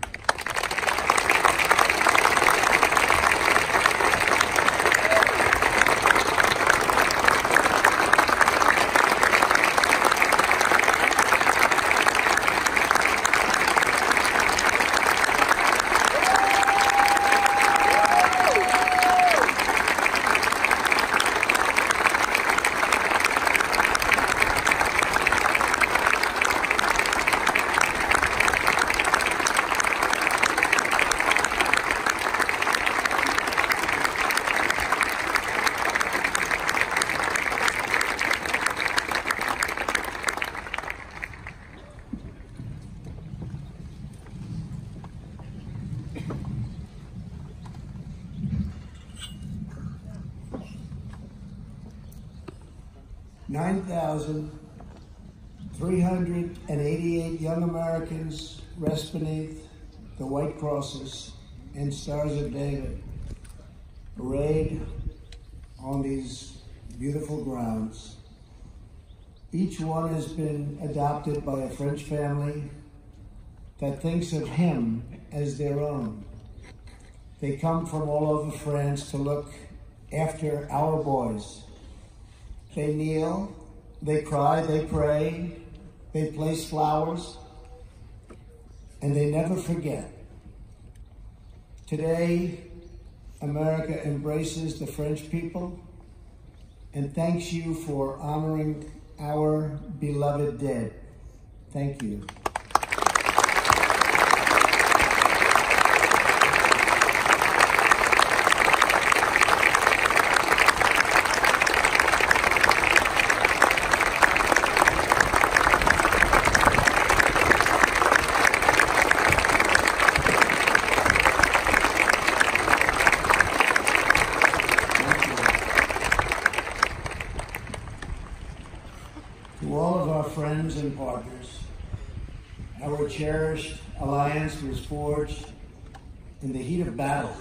$9,388 young Americans rest beneath the white crosses and stars of David, arrayed on these beautiful grounds. Each one has been adopted by a French family that thinks of him as their own. They come from all over France to look after our boys. They kneel, they cry, they pray, they place flowers, and they never forget. Today, America embraces the French people and thanks you for honoring our beloved dead. Thank you. To all of our friends and partners, our cherished alliance was forged in the heat of battle,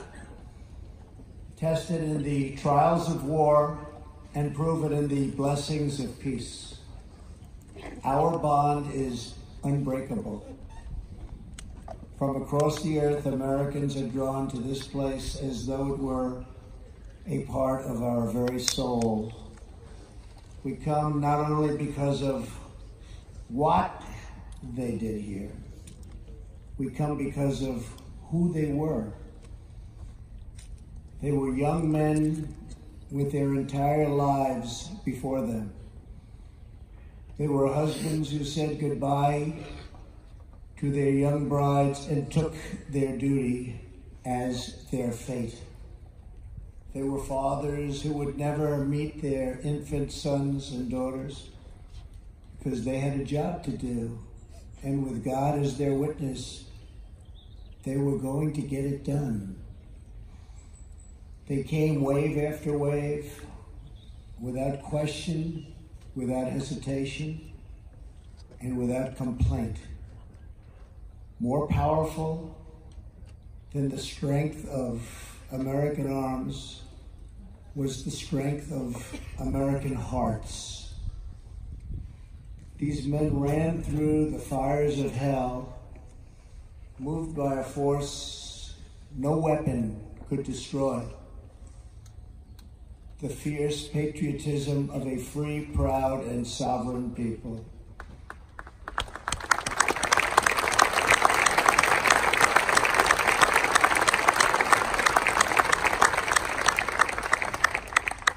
tested in the trials of war, and proven in the blessings of peace. Our bond is unbreakable. From across the earth, Americans are drawn to this place as though it were a part of our very soul. We come not only because of what they did here, we come because of who they were. They were young men with their entire lives before them. They were husbands who said goodbye to their young brides and took their duty as their fate. They were fathers who would never meet their infant sons and daughters because they had a job to do. And with God as their witness, they were going to get it done. They came wave after wave, without question, without hesitation, and without complaint. More powerful than the strength of American arms was the strength of American hearts. These men ran through the fires of hell, moved by a force no weapon could destroy. The fierce patriotism of a free, proud, and sovereign people.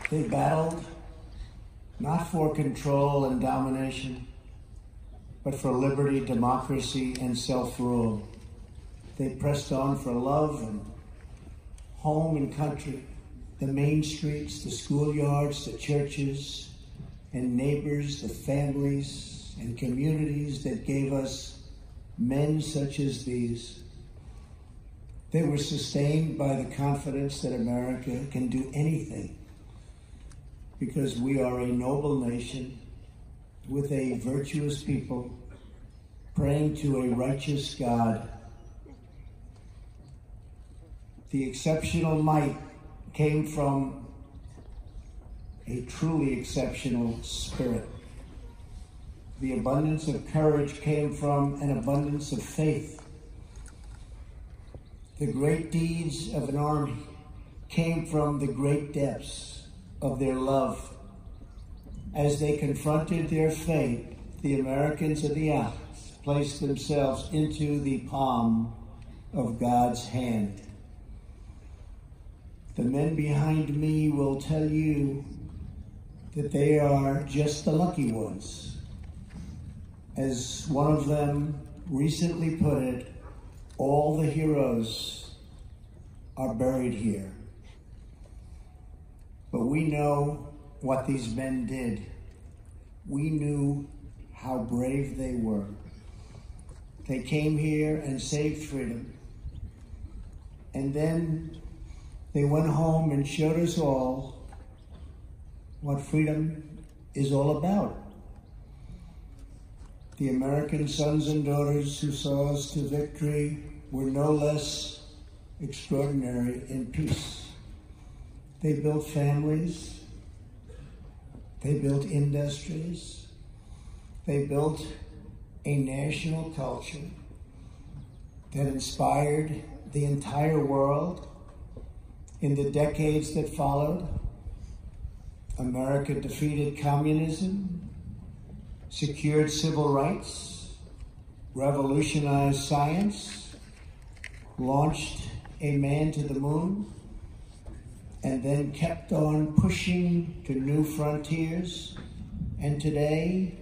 They battled not for control and domination, but for liberty, democracy, and self-rule. They pressed on for love and home and country, the main streets, the schoolyards, the churches, and neighbors, the families and communities that gave us men such as these. They were sustained by the confidence that America can do anything, because we are a noble nation with a virtuous people praying to a righteous God. The exceptional might came from a truly exceptional spirit. The abundance of courage came from an abundance of faith. The great deeds of an army came from the great depths of their love. As they confronted their fate, the Americans of the Alps placed themselves into the palm of God's hand. The men behind me will tell you that they are just the lucky ones. As one of them recently put it, all the heroes are buried here. But we know what these men did. We knew how brave they were. They came here and saved freedom. And then they went home and showed us all what freedom is all about. The American sons and daughters who saw us to victory were no less extraordinary in peace. They built families, they built industries, they built a national culture that inspired the entire world. In the decades that followed, America defeated communism, secured civil rights, revolutionized science, launched a man to the moon, and then kept on pushing to new frontiers. And today,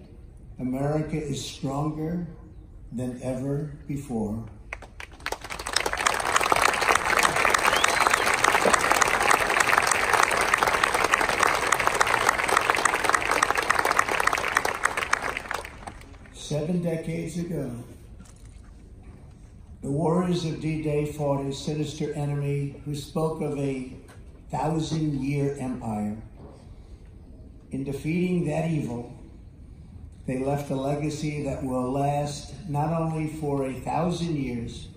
America is stronger than ever before. Seven decades ago, the warriors of D-Day fought a sinister enemy who spoke of a 1,000-year empire. In defeating that evil, they left a legacy that will last not only for 1,000 years,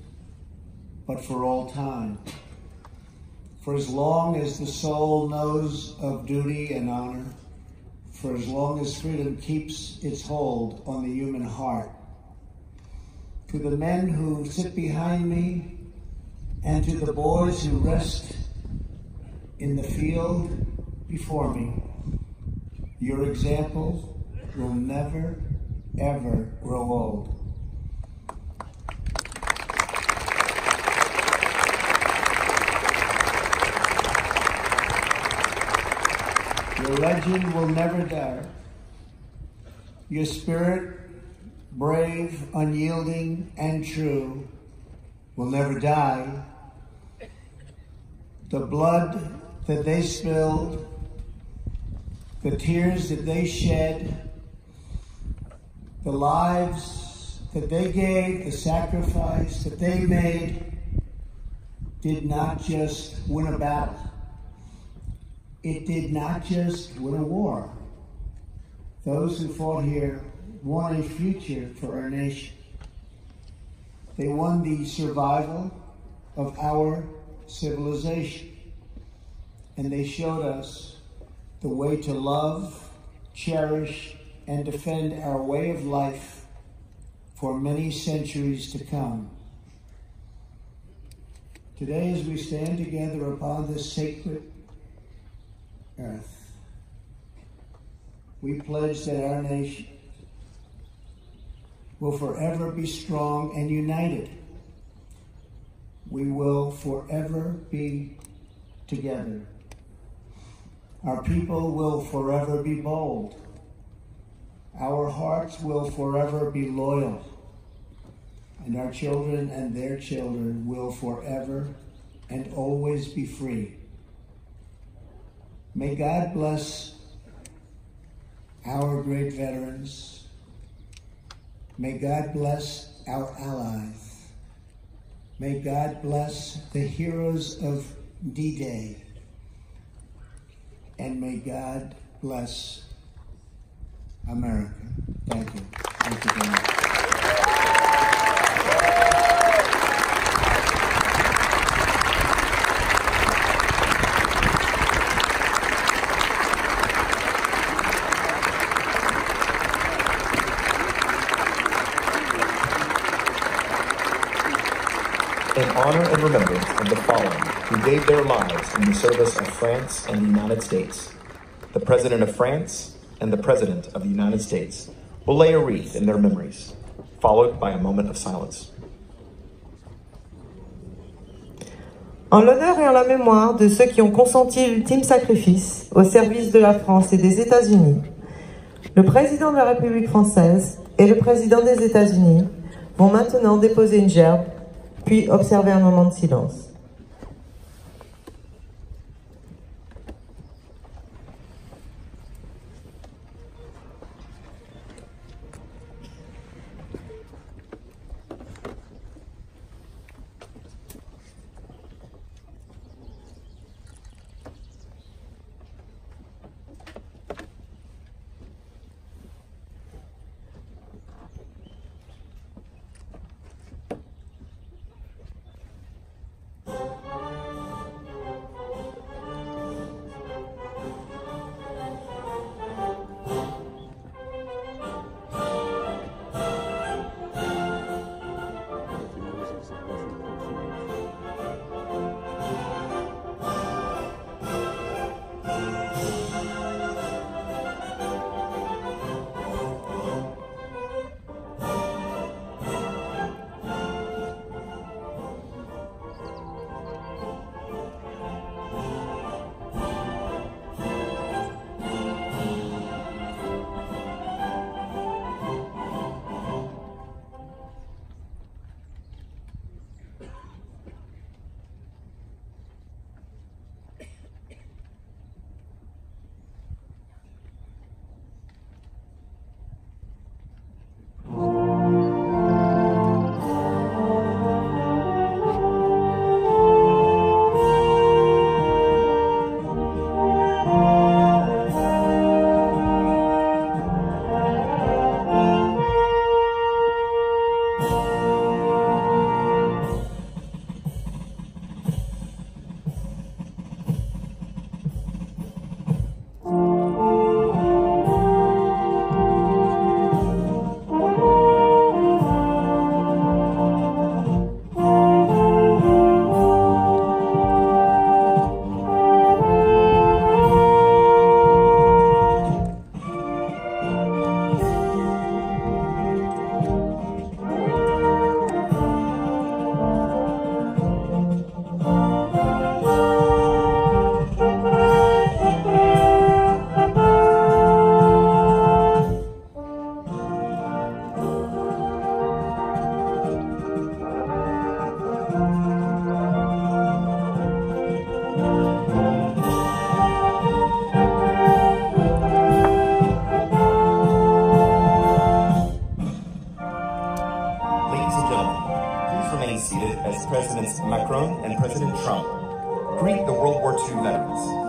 but for all time. For as long as the soul knows of duty and honor, for as long as freedom keeps its hold on the human heart. To the men who sit behind me, and to the boys who rest in the field before me, your example will never, ever grow old. Your legend will never die. Your spirit, brave, unyielding, and true, will never die. The blood that they spilled, the tears that they shed, the lives that they gave, the sacrifice that they made, did not just win a battle. It did not just win a war. Those who fought here won a future for our nation. They won the survival of our civilization. And they showed us the way to love, cherish, and defend our way of life for many centuries to come. Today, as we stand together upon this sacred earth, we pledge that our nation will forever be strong and united. We will forever be together. Our people will forever be bold. Our hearts will forever be loyal. And our children and their children will forever and always be free. May God bless our great veterans. May God bless our allies. May God bless the heroes of D-Day. And may God bless America. Thank you. Thank you very much. In honor and remembrance of the fallen who gave their lives in the service of France and the United States, the President of France and the President of the United States will lay a wreath in their memories, followed by a moment of silence. En l'honneur et en la mémoire de ceux qui ont consenti l'ultime sacrifice au service de la France et des États-Unis, le président de la République française et le président des États-Unis vont maintenant déposer une gerbe, puis observer un moment de silence. as Presidents Macron and President Trump greet the World War II veterans.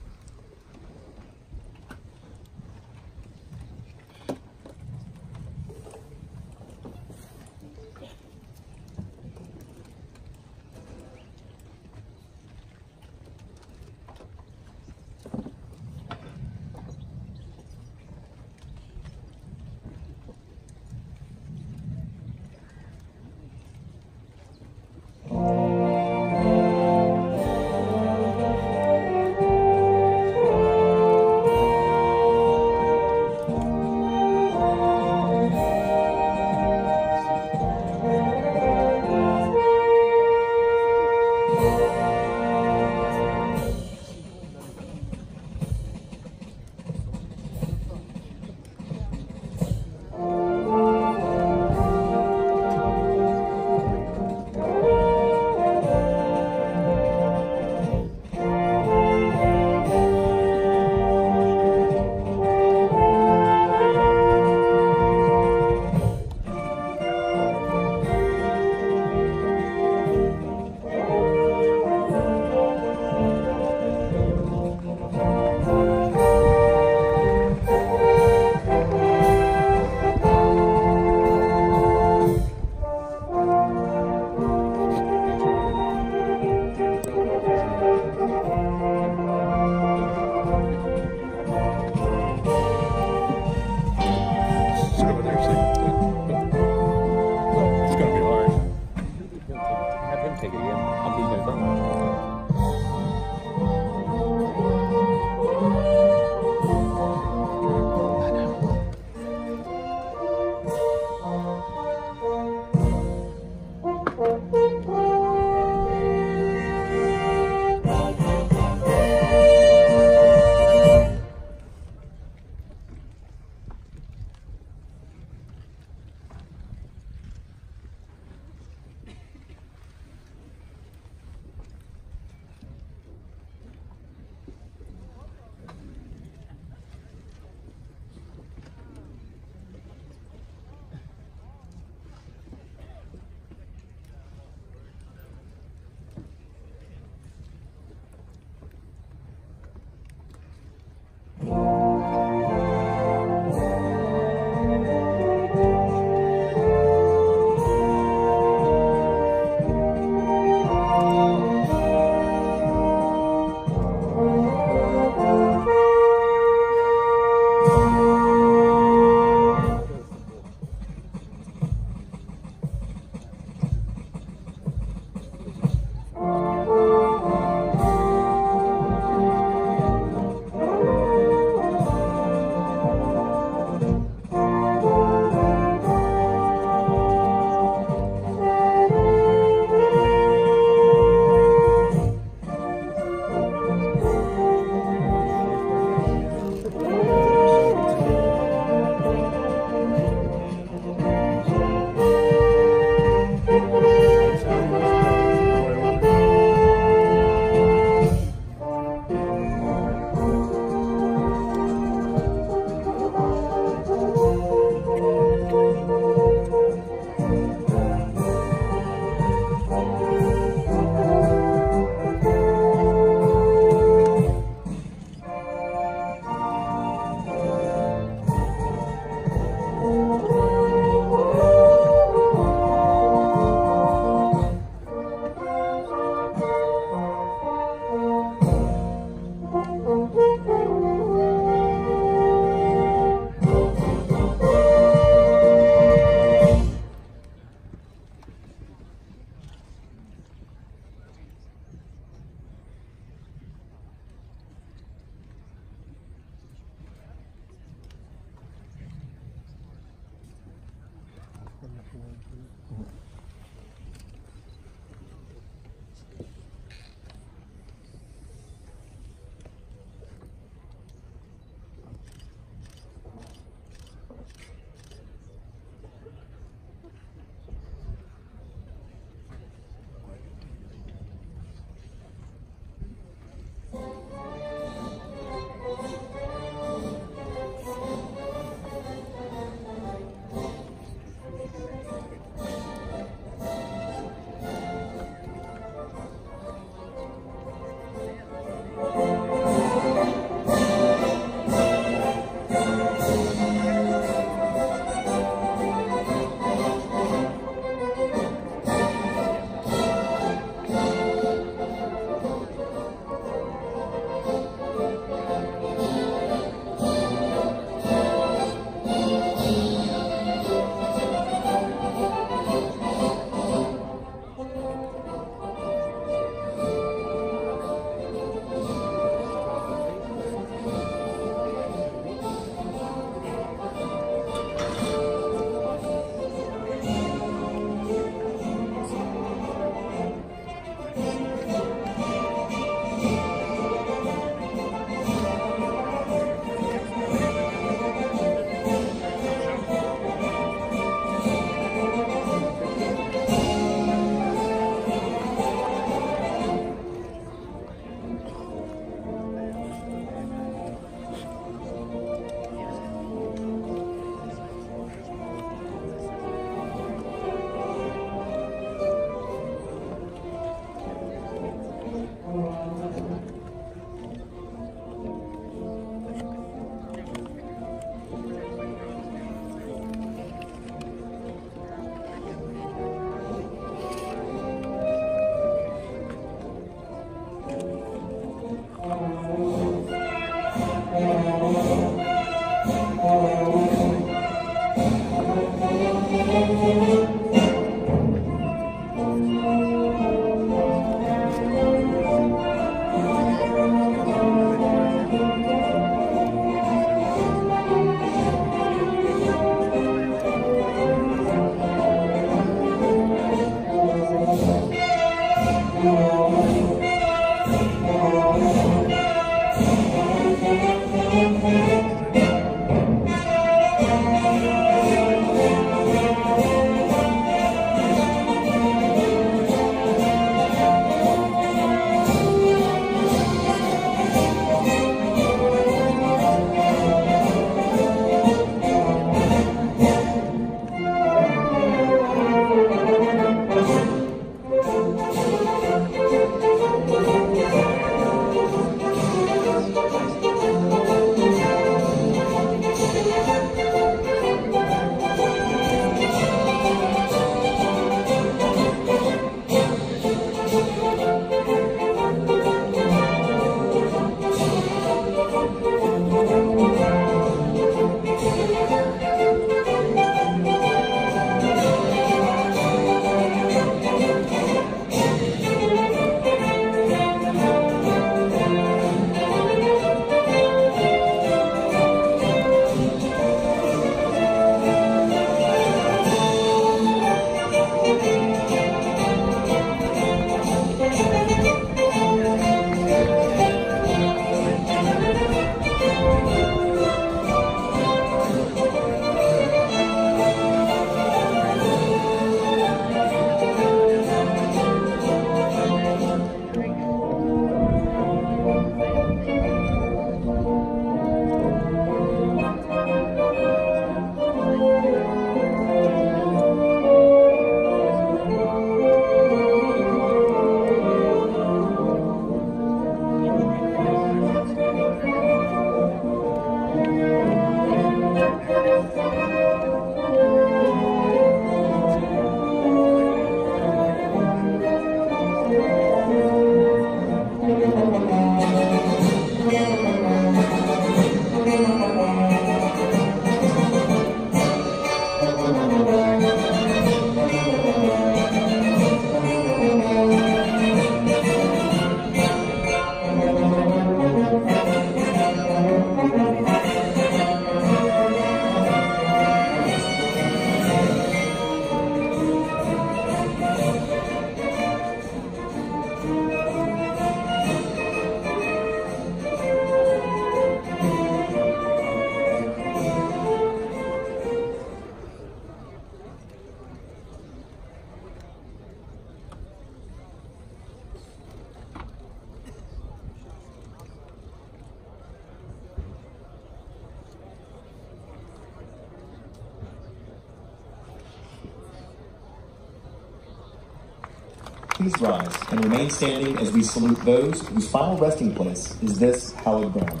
please rise and remain standing as we salute those whose final resting place is this hallowed ground.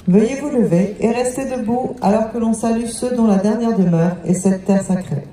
Veuillez vous lever et rester debout alors que l'on salue ceux dont la dernière demeure est cette terre sacrée.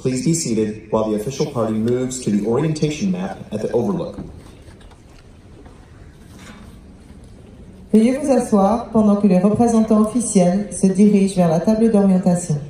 Please be seated while the official party moves to the orientation map at the overlook. Veuillez vous asseoir pendant que les représentants officiels se dirigent vers la table d'orientation.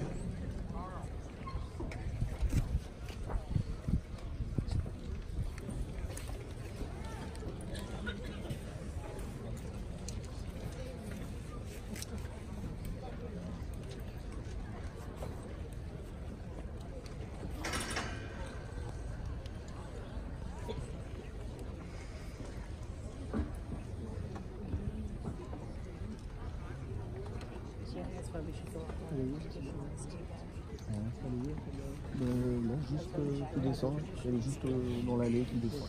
Non, juste tu descends, elle est juste dans l'allée, tu descends,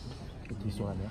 et tu es sur la mer.